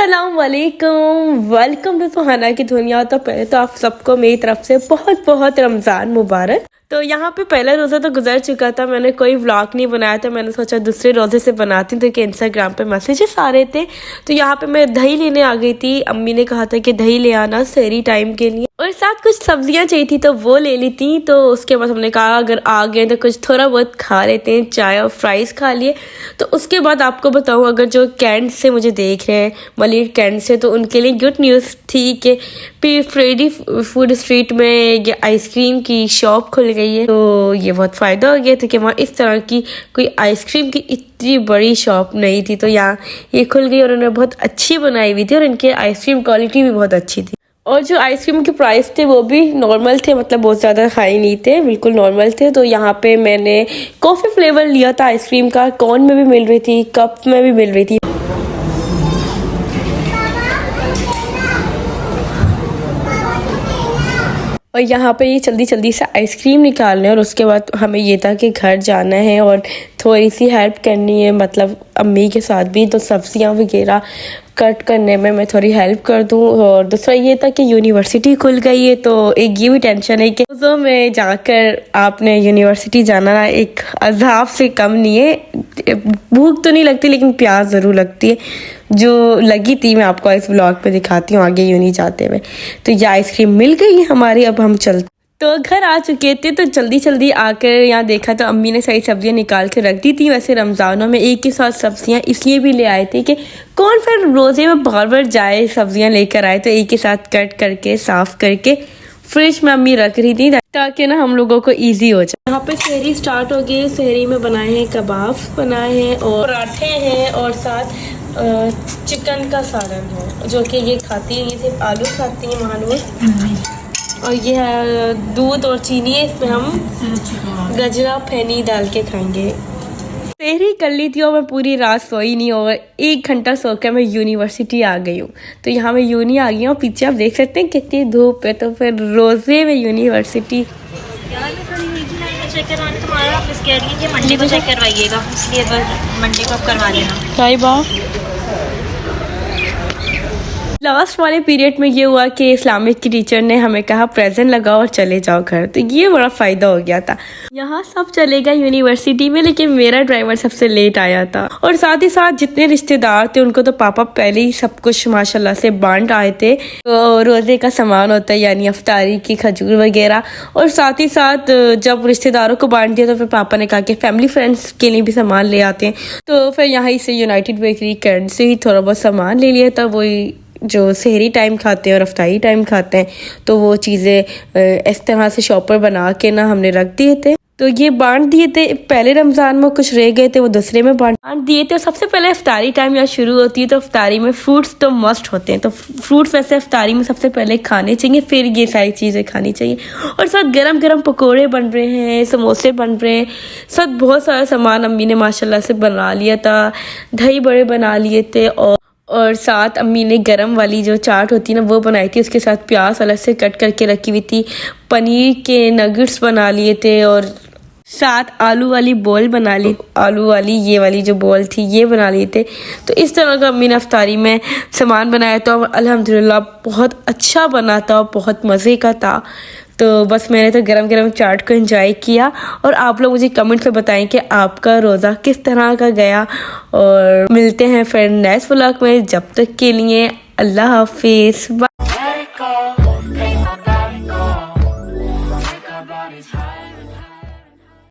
अस्सलाम वालेकुम, welcome to सुहाना की दुनिया। तो पहले तो आप सबको मेरी तरफ से बहुत बहुत रमज़ान मुबारक। तो यहाँ पे पहला रोज़ा तो गुजर चुका था, मैंने कोई व्लॉग नहीं बनाया था। मैंने सोचा दूसरे रोज़े से बनाती थी कि इंस्टाग्राम पे मैसेजेस आ रहे थे। तो यहाँ पे मैं दही लेने आ गई थी। अम्मी ने कहा था कि दही ले आना सहरी टाइम के लिए, और साथ कुछ सब्जियां चाहिए थी तो वो ले ली थी। तो उसके बाद हमने कहा अगर आ गए तो कुछ थोड़ा बहुत खा लेते हैं, चाय और फ्राइज़ खा लिए। तो उसके बाद आपको बताऊँ, अगर जो कैंट से मुझे देख रहे हैं, मलिक कैंट से, तो उनके लिए गुड न्यूज़ थी कि फ्रेडी फूड स्ट्रीट में ये आइसक्रीम की शॉप खुल गई है। तो ये बहुत फ़ायदा हो गया था कि वहाँ इस तरह की कोई आइसक्रीम की इतनी बड़ी शॉप नहीं थी। तो यहाँ ये खुल गई और उन्होंने बहुत अच्छी बनाई हुई थी, और इनके आइसक्रीम क्वालिटी भी बहुत अच्छी थी। और जो आइसक्रीम के प्राइस थे वो भी नॉर्मल थे, मतलब बहुत ज़्यादा हाई नहीं थे, बिल्कुल नॉर्मल थे। तो यहाँ पे मैंने कॉफ़ी फ्लेवर लिया था आइसक्रीम का, कॉन में भी मिल रही थी, कप में भी मिल रही थी। और यहाँ पे ये जल्दी जल्दी से आइसक्रीम निकालने, और उसके बाद हमें ये था कि घर जाना है और थोड़ी सी हेल्प करनी है, मतलब अम्मी के साथ भी। तो सब्जियाँ वगैरह कट करने में मैं थोड़ी हेल्प कर दूँ। और दूसरा ये था कि यूनिवर्सिटी खुल गई है, तो एक ये भी टेंशन है कि तो में जाकर आपने यूनिवर्सिटी जाना एक अज़ाब से कम नहीं है। भूख तो नहीं लगती लेकिन प्यास ज़रूर लगती है, जो लगी थी। मैं आपको इस व्लॉग पे दिखाती हूँ आगे यूनी जाते हुए। तो ये आइसक्रीम मिल गई हमारी, अब हम चलते। तो घर आ चुके थे, तो जल्दी जल्दी आकर यहाँ देखा तो अम्मी ने सारी सब्जियां निकाल के रख दी थी। वैसे रमज़ानों में एक ही साथ सब्जियां इसलिए भी ले आए थे कि कौन फिर रोज़े में बार बार जाए सब्जियां लेकर आए, तो एक ही साथ कट करके साफ़ करके फ्रिज में अम्मी रख रही थी ताकि ना हम लोगों को ईजी हो जाए। यहाँ पे सहरी स्टार्ट हो गई। सहरी में बनाए हैं कबाब बनाए हैं और पराठे हैं, और साथ चिकन का सालन है जो कि ये खाती है। ये सिर्फ आलू खाती है महानूर, और ये है दूध और चीनी है। इसमें हम गजरा फैनी डाल के खाएंगे। सहरी कर ली थी और मैं पूरी रात सोई नहीं, और 1 घंटा सोकर मैं यूनिवर्सिटी आ गई हूँ। तो यहाँ मैं यूनी आ गई हूँ। पीछे आप देख सकते हैं कितनी धूप है, तो फिर रोज़े में यूनिवर्सिटी। चेक करवाने तुम्हारा आप कह रही है कि मंडे को चेक करवाइएगा, इसलिए बस मंडे को आप करवा लेना। Bye bye. लास्ट वाले पीरियड में ये हुआ कि इस्लामिक की टीचर ने हमें कहा प्रेजेंट लगाओ और चले जाओ घर, तो ये बड़ा फ़ायदा हो गया था। यहाँ सब चले गए यूनिवर्सिटी में, लेकिन मेरा ड्राइवर सबसे लेट आया था। और साथ ही साथ जितने रिश्तेदार थे उनको तो पापा पहले ही सब कुछ माशाल्लाह से बांट आए थे। तो रोज़े का सामान होता है, यानी अफ्तारी की खजूर वगैरह, और साथ ही साथ जब रिश्तेदारों को बांट दिया तो फिर पापा ने कहा कि फैमिली फ्रेंड्स के लिए भी सामान ले आते हैं। तो फिर यहाँ से यूनाइटेड बेकरी कैंट से ही थोड़ा बहुत सामान ले लिया था। वही जो सहरी टाइम खाते हैं और अफ्तारी टाइम खाते हैं, तो वो चीज़ें इस तरह से शॉपर बना के ना हमने रख दिए थे। तो ये बांट दिए थे। पहले रमज़ान में कुछ रह गए थे, वो दूसरे में बांट दिए थे। और सबसे पहले अफ्तारी टाइम यहाँ शुरू होती है, तो अफ्तारी में फ्रूट्स तो मस्ट होते हैं। तो फ्रूट्स वैसे अफ्तारी में सबसे पहले खाने चाहिए, फिर ये सारी चीज़ें खानी चाहिए। और साथ गरम गरम पकोड़े बन रहे हैं, समोसे बन रहे हैं, साथ बहुत सारा सामान अम्मी ने माशाल्लाह से बना लिया था। दही बड़े बना लिए थे, और साथ अम्मी ने गरम वाली जो चाट होती है ना वो बनाई थी। उसके साथ प्याज अलग से कट करके रखी हुई थी। पनीर के नगेट्स बना लिए थे, और साथ आलू वाली बॉल बना ली। आलू वाली ये वाली जो बॉल थी ये बना लिए थे। तो इस तरह का अम्मी ने अफ्तारी में सामान बनाया था, और अल्हम्दुलिल्लाह बहुत अच्छा बना था, बहुत मज़े का था। तो बस मैंने तो गरम गरम चाट को एंजॉय किया। और आप लोग मुझे कमेंट में बताएं कि आपका रोज़ा किस तरह का गया। और मिलते हैं फिर नेक्स्ट व्लॉग में, जब तक के लिए अल्लाह हाफिज़।